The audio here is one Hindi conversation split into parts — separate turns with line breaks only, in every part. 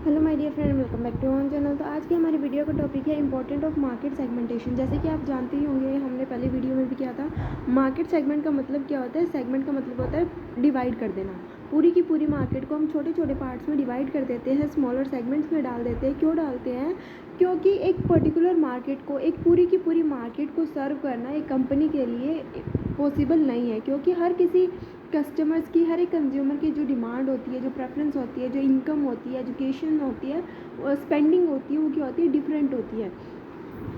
Hello my dear friend, welcome back to on channel. तो आज की हमारी वीडियो का टॉपिक है इंपॉर्टेंट ऑफ मार्केट सेगमेंटेशन। जैसे कि आप जानते ही होंगे, हमने पहले वीडियो में भी किया था। मार्केट सेगमेंट का मतलब क्या होता है? सेगमेंट का मतलब होता है डिवाइड कर देना। पूरी की पूरी मार्केट को हम छोटे छोटे पार्ट्स में डिवाइड कर देते हैं, स्मॉलर सेगमेंट्स में डाल देते हैं। क्यों डालते हैं? क्योंकि एक पर्टिकुलर मार्केट को, एक पूरी की पूरी मार्केट को सर्व करना एक कंपनी के लिए पॉसिबल नहीं है, क्योंकि हर किसी कस्टमर्स की, हर एक कंज्यूमर की जो डिमांड होती है, जो प्रेफरेंस होती है, जो इनकम होती है, एजुकेशन होती है, स्पेंडिंग होती है, वो क्या होती है? डिफरेंट होती है।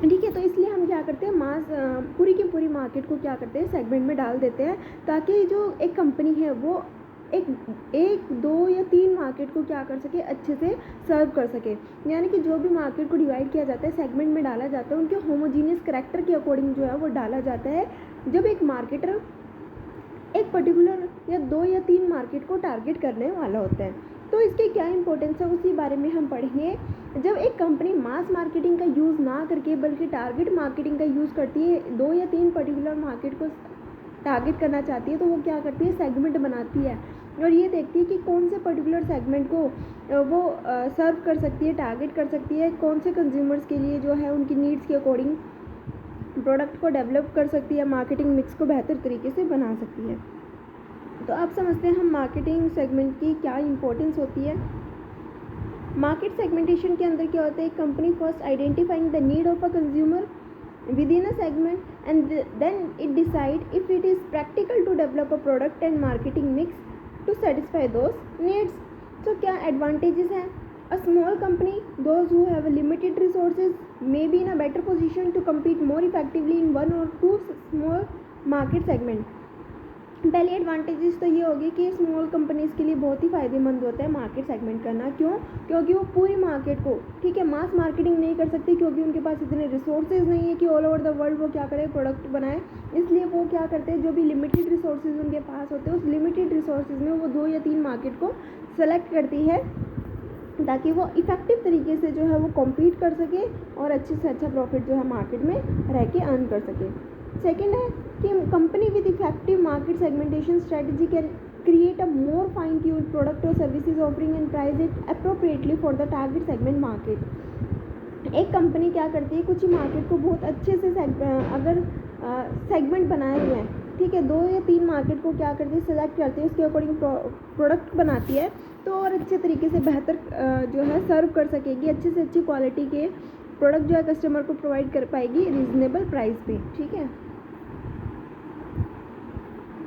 ठीक है, तो इसलिए हम क्या करते हैं, पूरी की पूरी मार्केट को क्या करते हैं? सेगमेंट में डाल देते हैं, ताकि जो एक कंपनी है वो एक दो या तीन मार्केट को क्या कर सके? अच्छे से सर्व कर सके। यानी कि जो भी मार्केट को डिवाइड किया जाता है, सेगमेंट में डाला जाता है, उनके होमोजीनियस कैरेक्टर के अकॉर्डिंग जो है वो डाला जाता है। जब एक मार्केटर एक पर्टिकुलर या दो या तीन मार्केट को टारगेट करने वाला होता है, तो इसके क्या इंपॉर्टेंस है उसी बारे में हम पढ़ेंगे। जब एक कंपनी मास मार्केटिंग का यूज़ ना करके बल्कि टारगेट मार्केटिंग का यूज़ करती है, दो या तीन पर्टिकुलर मार्केट को टारगेट करना चाहती है, तो वो क्या करती है? सेगमेंट बनाती है और ये देखती है कि कौन से पर्टिकुलर सेगमेंट को वो सर्व कर सकती है, टारगेट कर सकती है, कौन से कंज्यूमर्स के लिए जो है उनकी नीड्स के अकॉर्डिंग प्रोडक्ट को डेवलप कर सकती है, मार्केटिंग मिक्स को बेहतर तरीके से बना सकती है। तो आप समझते हैं हम मार्केटिंग सेगमेंट की क्या इंपॉर्टेंस होती है। मार्केट सेगमेंटेशन के अंदर क्या होता है? Company first identifying the need of a consumer within a segment and then it decide if it is practical to develop a product and marketing mix to satisfy those needs. So क्या advantages हैं? A small company, those who have a limited resources, may be in a better position to compete more effectively in one or two small market segment. पहली एडवांटेजेस तो ये होगी कि स्मॉल कंपनीज़ के लिए बहुत ही फ़ायदेमंद होता है मार्केट सेगमेंट करना। क्यों? क्योंकि वो पूरी मार्केट को, ठीक है, मास मार्केटिंग नहीं कर सकती, क्योंकि उनके पास इतने रिसोर्सेज नहीं है कि ऑल ओवर द वर्ल्ड वो क्या करें? प्रोडक्ट बनाए। इसलिए वो क्या करते हैं? जो भी लिमिटेड रिसोर्सेज उनके पास होते हैं, उस लिमिटेड रिसोर्सेज में वो दो या तीन मार्केट को सेलेक्ट करती है, ताकि वो इफ़ेक्टिव तरीके से जो है वो कॉम्पीट कर सके और अच्छे से अच्छा प्रॉफिट जो है मार्केट में रह के अर्न कर सके। सेकेंड है कि company with effective market segmentation strategy can create a more fine tuned product और services offering and price it appropriately for the target segment market. एक कंपनी क्या करती है? कुछ मार्केट को बहुत अच्छे से अगर सेगमेंट बनाए हुए हैं, ठीक है, दो या तीन मार्केट को क्या करती है? सेलेक्ट करती है, उसके अकॉर्डिंग प्रोडक्ट बनाती है, तो और अच्छे तरीके से बेहतर जो है सर्व कर सकेगी, अच्छे से अच्छी क्वालिटी के प्रोडक्ट जो है कस्टमर को प्रोवाइड कर पाएगी रीजनेबल प्राइस पे। ठीक है,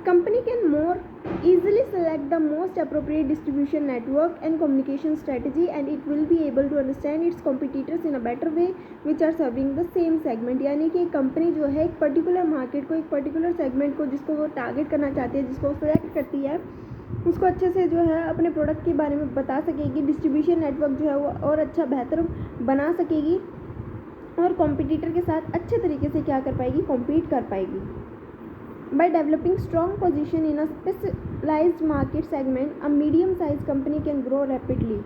company can more easily select the most appropriate distribution network and communication strategy, and it will be able to understand its competitors in a better way which are serving the same segment। यानी कि कंपनी जो है एक पर्टिकुलर मार्केट को, एक पर्टिकुलर सेगमेंट को जिसको वो टारगेट करना चाहती है, जिसको सेलेक्ट करती है, उसको अच्छे से जो है अपने प्रोडक्ट के बारे में बता सकेगी, डिस्ट्रीब्यूशन नेटवर्क जो है वो और अच्छा बेहतर बना सकेगी और कॉम्पिटिटर के साथ अच्छे तरीके से क्या कर पाएगी? कॉम्पीट कर पाएगी। By developing strong position in a specialized market segment, a medium-sized company can grow rapidly।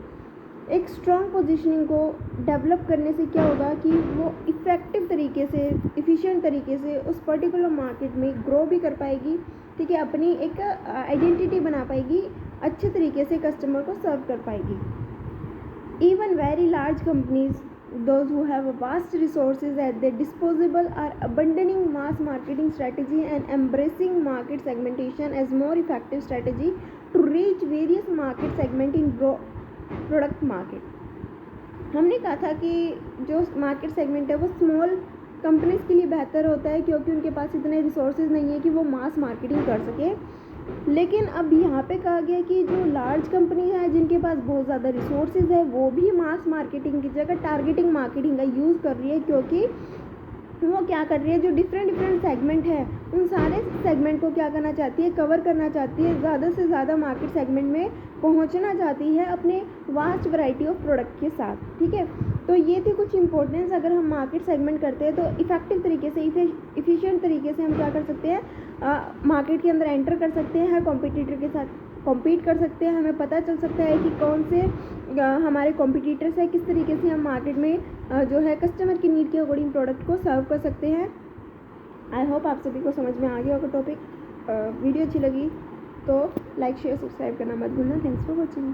एक स्ट्रॉन्ग पोजीशनिंग को डेवलप करने से क्या होगा कि वो इफ़ेक्टिव तरीके से, इफ़िशिएंट तरीके से उस पर्टिकुलर मार्केट में ग्रो भी कर पाएगी, ठीक है, अपनी एक आइडेंटिटी बना पाएगी, अच्छे तरीके से कस्टमर को सर्व कर पाएगी। Even very large companies, those who have vast resources at their disposal, are abandoning mass marketing strategy and embracing market segmentation as more effective strategy to reach various market segment in product market। हमने कहा था कि जो मार्केट सेगमेंट है वो स्मॉल कंपनीज के लिए बेहतर होता है, क्योंकि उनके पास इतने रिसोर्सेज नहीं है कि वो मास मार्केटिंग कर सके। लेकिन अब यहाँ पे कहा गया कि जो लार्ज कंपनी है जिनके पास बहुत ज़्यादा रिसोर्सेज है, वो भी मास मार्केटिंग की जगह टारगेटिंग मार्केटिंग का यूज़ कर रही है, क्योंकि वो क्या कर रही है? जो डिफरेंट सेगमेंट है, उन सारे सेगमेंट को क्या करना चाहती है? कवर करना चाहती है, ज़्यादा से ज़्यादा मार्केट सेगमेंट में पहुंचना चाहती है अपने वास्ट वैरायटी ऑफ प्रोडक्ट के साथ। ठीक है, तो ये थी कुछ इंपॉर्टेंस। अगर हम मार्केट सेगमेंट करते हैं तो इफ़ेक्टिव तरीके से, इफ़िशिएंट तरीके से हम क्या कर सकते हैं? मार्केट के अंदर एंटर कर सकते हैं, कॉम्पिटिटर के साथ कॉम्पीट कर सकते हैं। हमें पता चल सकता है कि कौन से हमारे कॉम्पिटिटर्स हैं, किस तरीके से हम मार्केट में जो है कस्टमर की नीड के अकॉर्डिंग प्रोडक्ट को सर्व कर सकते हैं। आई होप आप सभी को समझ में आ गया होगा टॉपिक। वीडियो अच्छी लगी तो लाइक शेयर सब्सक्राइब करना मत भूलना। Thanks for watching.